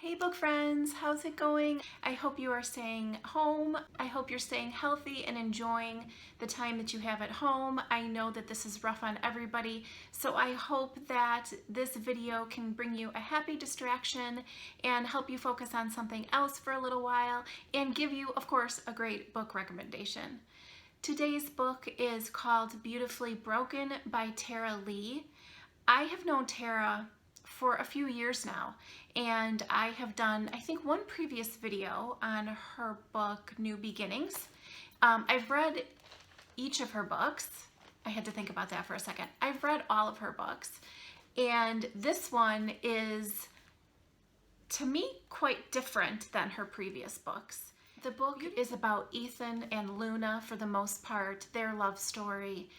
Hey book friends, how's it going? I hope you are staying home. I hope you're staying healthy and enjoying the time that you have at home. I know that this is rough on everybody, so I hope that this video can bring you a happy distraction and help you focus on something else for a little while and give you, of course, a great book recommendation. Today's book is called Beautifully Broken by Tara Lee. I have known Tara for a few years now, and I have done, I think, one previous video on her book, New Beginnings. I've read each of her books. I had to think about that for a second. I've read all of her books, and this one is, to me, quite different than her previous books. The book is about Ethan and Luna for the most part, their love story.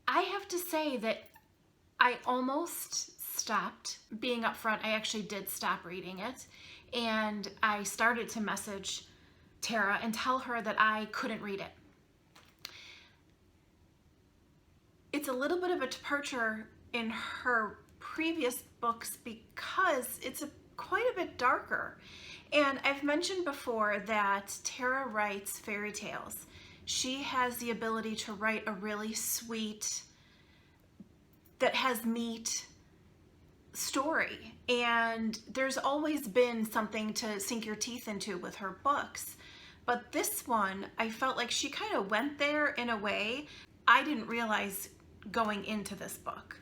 I have to say that I almost stopped. Being upfront, I actually did stop reading it, and I started to message Tara and tell her that I couldn't read it. It's a little bit of a departure in her previous books because it's quite a bit darker. And I've mentioned before that Tara writes fairy tales. She has the ability to write a really sweet, that has meat story, and there's always been something to sink your teeth into with her books. But this one, I felt like she kind of went there in a way I didn't realize going into this book.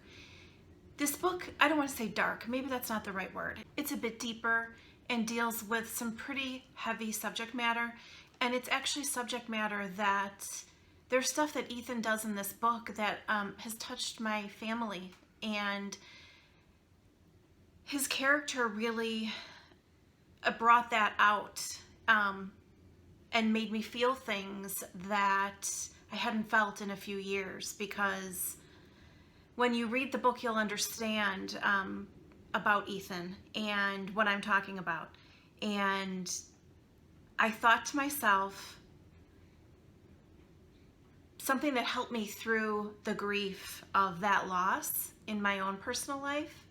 This book, I don't want to say dark, maybe that's not the right word. It's a bit deeper and deals with some pretty heavy subject matter, and it's actually subject matter that there's stuff that Ethan does in this book that has touched my family, and his character really brought that out and made me feel things that I hadn't felt in a few years, because when you read the book, you'll understand about Ethan and what I'm talking about. And I thought to myself, something that helped me through the grief of that loss in my own personal life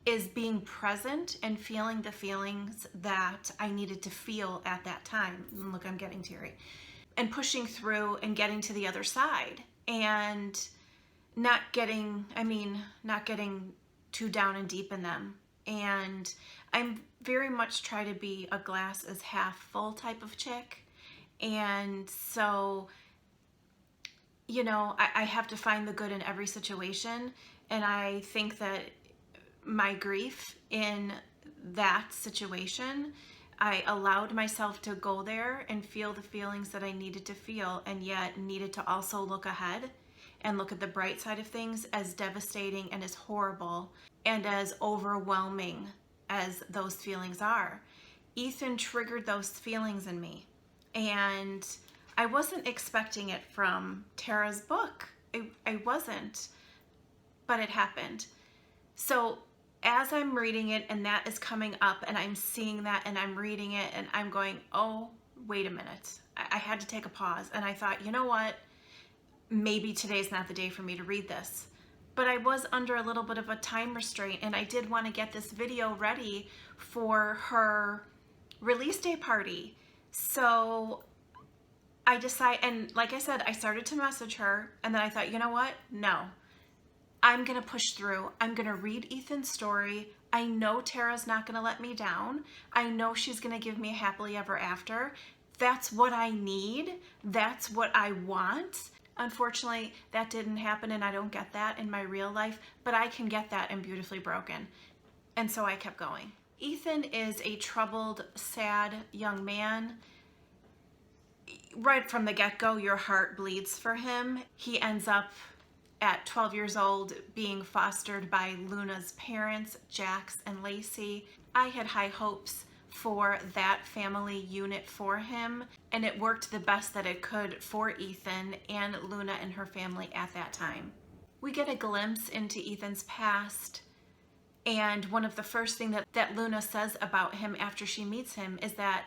is being present and feeling the feelings that I needed to feel at that time. And look, I'm getting teary. And pushing through and getting to the other side and not getting too down and deep in them. And I'm very much try to be a glass is half full type of chick. And so, you know, I have to find the good in every situation. And I think that my grief in that situation, I allowed myself to go there and feel the feelings that I needed to feel, and yet needed to also look ahead and look at the bright side of things, as devastating and as horrible and as overwhelming as those feelings are. Ethan triggered those feelings in me, and I wasn't expecting it from Tara's book. I wasn't, but it happened. So as I'm reading it and that is coming up and I'm seeing that and I'm reading it and I'm going, oh, wait a minute. I had to take a pause, and I thought, you know what? Maybe today's not the day for me to read this. But I was under a little bit of a time restraint, and I did want to get this video ready for her release day party. So I decided, and like I said, I started to message her, and then I thought, you know what? No. I'm going to push through. I'm going to read Ethan's story. I know Tara's not going to let me down. I know she's going to give me a happily ever after. That's what I need. That's what I want. Unfortunately, that didn't happen, and I don't get that in my real life, but I can get that in Beautifully Broken. And so I kept going. Ethan is a troubled, sad young man. Right from the get-go, your heart bleeds for him. He ends up at 12 years old being fostered by Luna's parents, Jax and Lacey. I had high hopes for that family unit for him, and it worked the best that it could for Ethan and Luna and her family at that time. We get a glimpse into Ethan's past, and one of the first things that Luna says about him after she meets him is that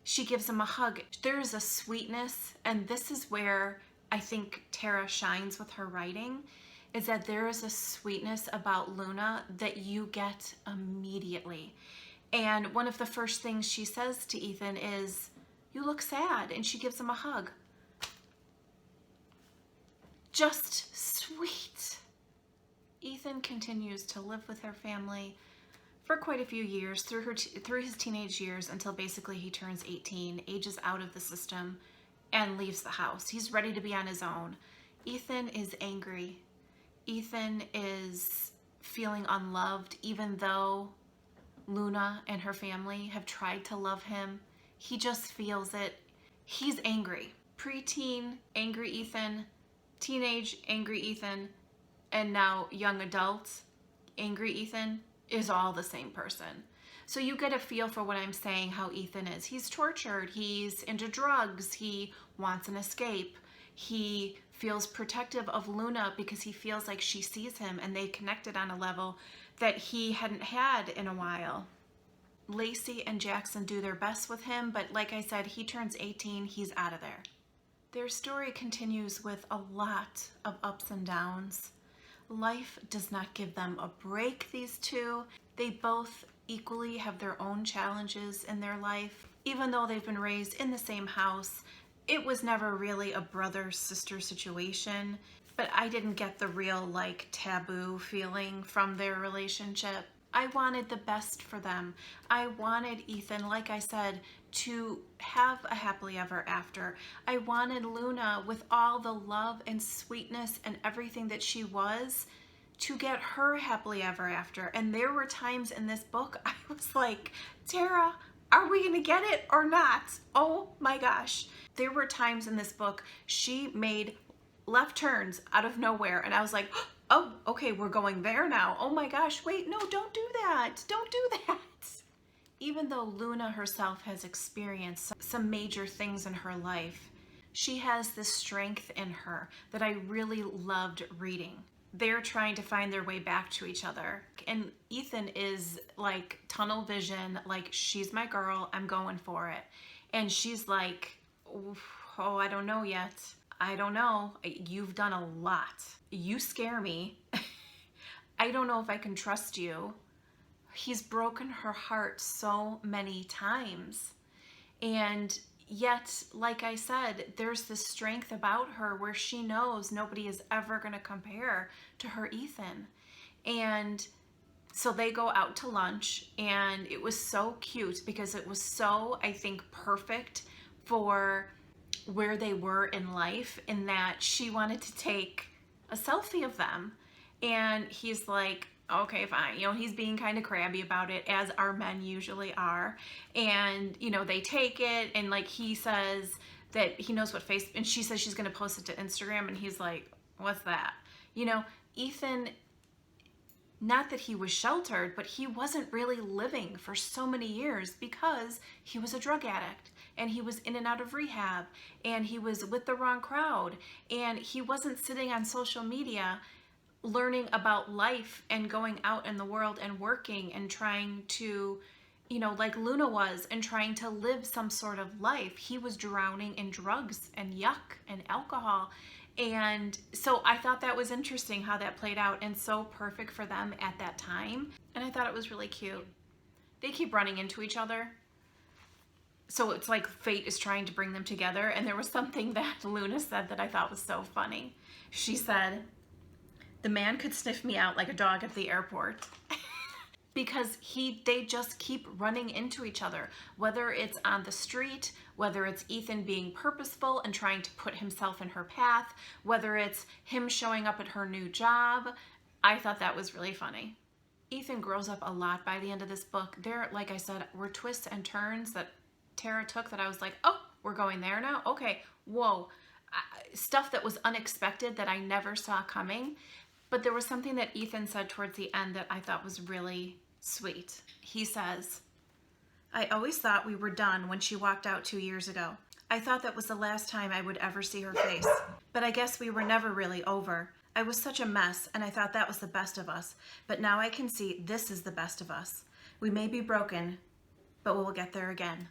She gives him a hug. There is a sweetness, and this is where I think Tara shines with her writing, is that there is a sweetness about Luna that you get immediately. And one of the first things she says to Ethan is, "You look sad," and she gives him a hug. Just sweet. Ethan continues to live with her family for quite a few years, through his teenage years, until basically he turns 18, ages out of the system, and leaves the house. He's ready to be on his own. Ethan is angry. Ethan is feeling unloved, even though Luna and her family have tried to love him. He just feels it. He's angry. Preteen, angry Ethan, teenage, angry Ethan, and now young adult, angry Ethan, is all the same person. So you get a feel for what I'm saying, how Ethan is. He's tortured, he's into drugs, he wants an escape, he feels protective of Luna because he feels like she sees him and they connected on a level that he hadn't had in a while. Lacey and Jackson do their best with him, but like I said, he turns 18, he's out of there. Their story continues with a lot of ups and downs. Life does not give them a break, these two. They both equally have their own challenges in their life. Even though they've been raised in the same house, it was never really a brother-sister situation, but I didn't get the real like taboo feeling from their relationship. I wanted the best for them. I wanted Ethan, like I said, to have a happily ever after. I wanted Luna, with all the love and sweetness and everything that she was, to get her happily ever after. And there were times in this book I was like, Tara, are we gonna get it or not? Oh my gosh. There were times in this book she made left turns out of nowhere and I was like, oh, okay, we're going there now. Oh my gosh, wait, no, don't do that. Don't do that. Even though Luna herself has experienced some major things in her life, she has this strength in her that I really loved reading. They're trying to find their way back to each other. And Ethan is like tunnel vision, like, she's my girl, I'm going for it. And she's like, oh, I don't know yet. I don't know. You've done a lot. You scare me. I don't know if I can trust you. He's broken her heart so many times. And yet, like I said, there's this strength about her where she knows nobody is ever going to compare to her Ethan. And so they go out to lunch, and it was so cute because it was so, I think, perfect for where they were in life, in that she wanted to take a selfie of them. And he's like, okay, fine. You know, he's being kind of crabby about it, as our men usually are. And, you know, they take it, and like he says that he knows what face, and she says she's going to post it to Instagram, and he's like, what's that? You know, Ethan, not that he was sheltered, but he wasn't really living for so many years because he was a drug addict and he was in and out of rehab and he was with the wrong crowd and he wasn't sitting on social media learning about life and going out in the world and working and trying to, you know, like Luna was, and trying to live some sort of life. He was drowning in drugs and yuck and alcohol. And so I thought that was interesting how that played out, and so perfect for them at that time. And I thought it was really cute. They keep running into each other. So it's like fate is trying to bring them together. And there was something that Luna said that I thought was so funny. She said, the man could sniff me out like a dog at the airport. Because they just keep running into each other, whether it's on the street, whether it's Ethan being purposeful and trying to put himself in her path, whether it's him showing up at her new job. I thought that was really funny. Ethan grows up a lot by the end of this book. There, like I said, were twists and turns that Tara took that I was like, oh, we're going there now? Okay, whoa. Stuff that was unexpected that I never saw coming. But there was something that Ethan said towards the end that I thought was really sweet. He says, I always thought we were done when she walked out 2 years ago. I thought that was the last time I would ever see her face. But I guess we were never really over. I was such a mess, and I thought that was the best of us. But now I can see this is the best of us. We may be broken, but we'll get there again.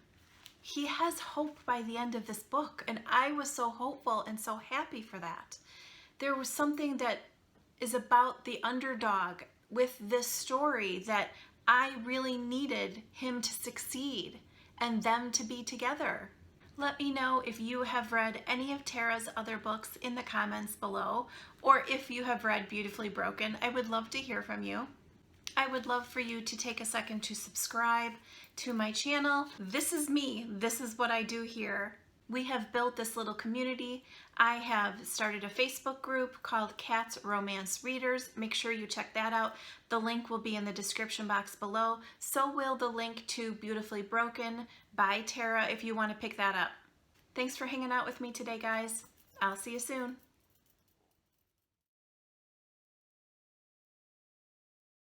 he has hope by the end of this book, and I was so hopeful and so happy for that. There was something that is about the underdog with this story that I really needed him to succeed and them to be together. Let me know if you have read any of Tara's other books in the comments below, or if you have read Beautifully Broken. I would love to hear from you. I would love for you to take a second to subscribe to my channel. This is me. This is what I do here. We have built this little community. I have started a Facebook group called Cat's Romance Readers. Make sure you check that out. The link will be in the description box below. So will the link to Beautifully Broken by Tara if you want to pick that up. Thanks for hanging out with me today, guys. I'll see you soon.